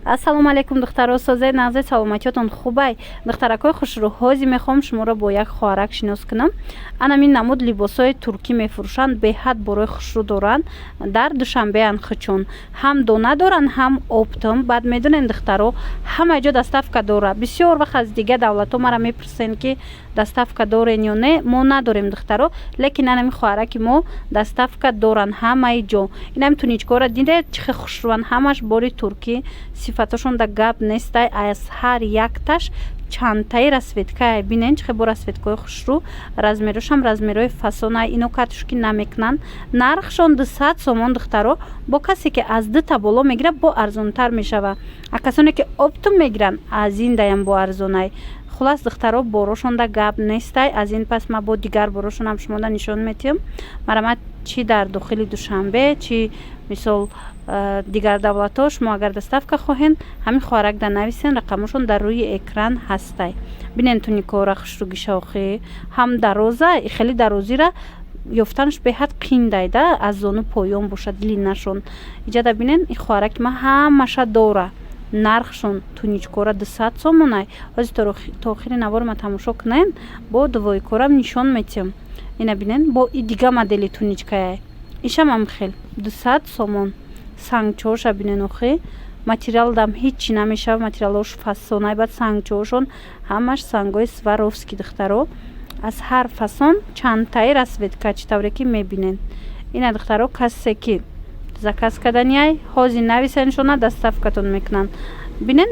ассалому алайкум духтаро, созаи нағзаи саломатиётон хубай. Духтаракои хушрӯ, ҳозир мехоҳам шуморо бо як хоҳарак шинос кунам. Анамин намуд либосҳои туркӣ мефурӯшанд, беҳад борои хушрӯ доранд. Дар Душанбе Анхичун ҳам дона доранд, ҳам оптом. Баъд медонем духтаро, ҳама ҷо доставка дора. Бисёр вақт аз дигар давлатҳо мара мепурсанд ки доставка дорен ё не. Мо надорем духтаро, лекин анамин хоҳараки мо доставка доранд ҳамаи ҷо. Инам туничкора дидед чӣ хел хушрӯанд, ҳамаш бори туркӣ. Сифаташон да гап нестай, аз ҳар якташ чандтаи расветкае. Бинен чӣ хел бо расветкаи хушрӯ, размерашам размерои фасонае. Ино катушки намекунанд. Нархшон 200 сомон духтаро. Бо касе ки аз 2 та боло мегирад, бо арзонтар мешава. А касоне ки оптом мегиранд, аз ин даям бо арзонае. Хулас духтаро, борошон да гап нестай. Аз ин пас ма бо дигар борошонам шумо да нишон метиҳам. Марамат чи дар дохили Душанбе, чи мисол дигар давлатҳо шумо агар доставка хоҳед, ҳамин хоҳарак да нависен, рақамошон дар рӯи экран ҳастай. Бинен туникора хушрӯги шавқӣ ҳам дароза, хеле дарозира ёфтанаш беҳад қин дайда, аз зону поён бошад длиннашон. Иҷада бинен ин хоҳараки ма ҳамаша дора. Нархшон туничкора 200 сомонай. Ҳозир то охири навор ма тамошо кунен, бо двойкорам нишон метиҳам. Ина бинен бо и дига модели туничкае. Ишам ам хел 200 сомон. Сангчоша бинен охи. Материал дам ҳичи намешава, материалош фасонай, баъд сангчошон ҳамаш сангои Сваровски духтаро. Аз ҳар фасон чандтаи расветка чӣ тавре ки мебинен. Ина духтаро касе ки заказ каданияй ҳозир нависаншона доставкатон мекунанд. Бинен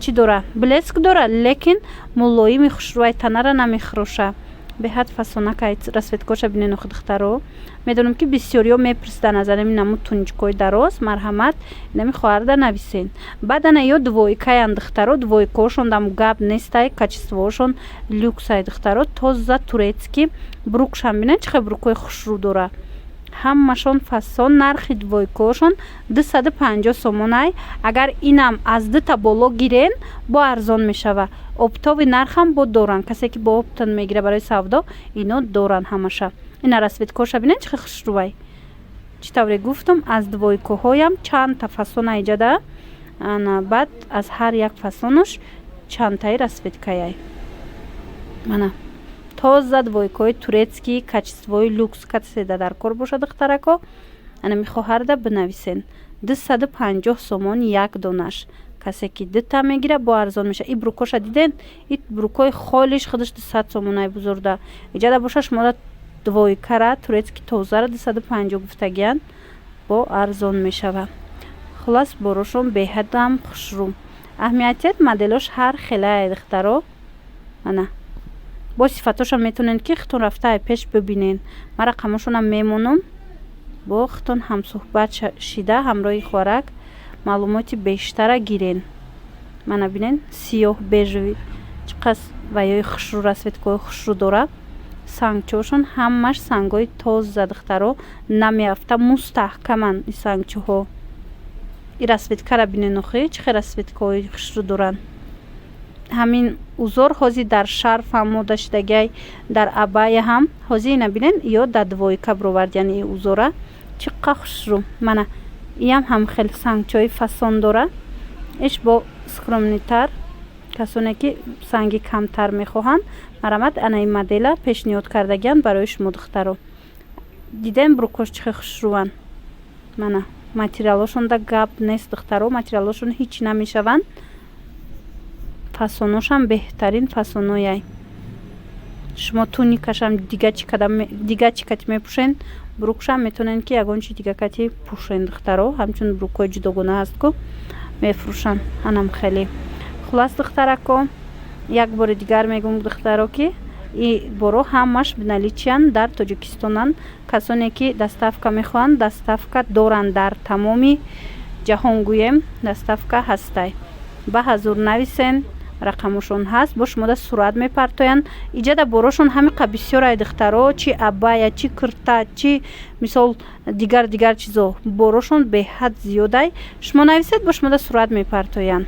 чӣ дора? Блеск дора, лекин мулоими хушрӯай танара намехӯроша. Беҳад фасонакай расветкоша бинен охи духтаро. Медонам ки бисёриҳо мепурсидан аз анамин намуд туничкои дароз, марҳамат, инамин хоҳар да нависен. Баъд ана ё двойкаян духтаро, двойкошон дам гап нестай, качествоошон люксай духтаро, тоза турецки брукшам бинен чӣ хел брукои хушрӯ дора. Ҳамашон фасон, нархи двойкошон 250 сомонай. Агар инам аз 2 та боло гирен, бо арзон мешава. Оптови нархам бо доранд. Касе ки бо оптон мегира барои савдо, ино доранд ҳамаша. Ина расветкоша бинен чӣ хел хушрӯай. Чӣ тавре гуфтам, аз двойкоҳоям чанд та фасона иҷада. Ана баъд аз ҳар як фасонош чандтаи расветкаяй. Мана тоза двойкои турецки, качествои люкс, касе да дар кор бошад духтарако. Ана мехоҳар да бинависен 250 сомон як донаш. Касе ки 2 та мегира, бо арзон меша. И брукоша диден, и брукои холиш худаш 200 сомонай бузурда. Иҷада боша шумо да двойкара турецки тозара 250 гуфтагиян, бо арзон мешава. Хулас борошон беҳадам хушрӯ. Аҳамиятият моделош ҳар хелае духтаро. ана бо сифатошам метонен ки хитон рафтае пеш бибинен. Ма рақамошонам мемонам, бо хитон ҳамсӯҳбат шида ҳамроҳи хоҳарак маълумоти бештара гирен. Мана бинен сиёҳ бежави чӣ қас ваёи хушрӯ, расветкои хушрӯ дора. Сангчошон ҳамаш сангои тоза духтаро, намеафта мустаҳкаман и сангчӯҳо. И расветкара бинен охи чӣ хел расветкаҳои хушрӯ доранд. Ҳамин узор ҳозир дар шарф ҳам мода шидагиай, дар абая ҳам ҳозир ина бинен ё да двойка бировардиян и узора. Чӣ қа хушрӯ. Мана иям ҳам хел сангчои фасон дора. иш бо скромнитар, касоне ки санги камтар мехоҳанд, марамат ана ин модела пешниҳод кардагиянд барои шумо духтаро. Дидем брукош чӣ хел хушрӯанд. Мана материалошон да гап нест духтаро, материалошон ҳичи намешаванд. Фасоношам беҳтарин фасонояй. Шумо туникашам дига чикати мепӯшен, брукшам метонен ки ягон чи дигакати пӯшен духтаро. Ҳамчун брукои ҷудогона ҳаст ку мефурӯшанд. Анам хеле хулас духтарако, як бори дигар мегӯм духтаро ки и боро ҳамаш бналичиян дар Тоҷикистонан. Касоне ки доставка мехоҳанд, доставка доранд дар тамоми ҷаҳон, гӯем доставка ҳастай. Ба ҳазур нависен, рақамошон ҳаст, бо шумо да сурат мепартоянд. Иҷада борошон ҳамиқа бисёрай духтаро, чи абая, чи курта, чи мисол дигар чизо. Борошон беҳад зиёдай. Шумо нависед, бо шумо да сурат мепартоянд.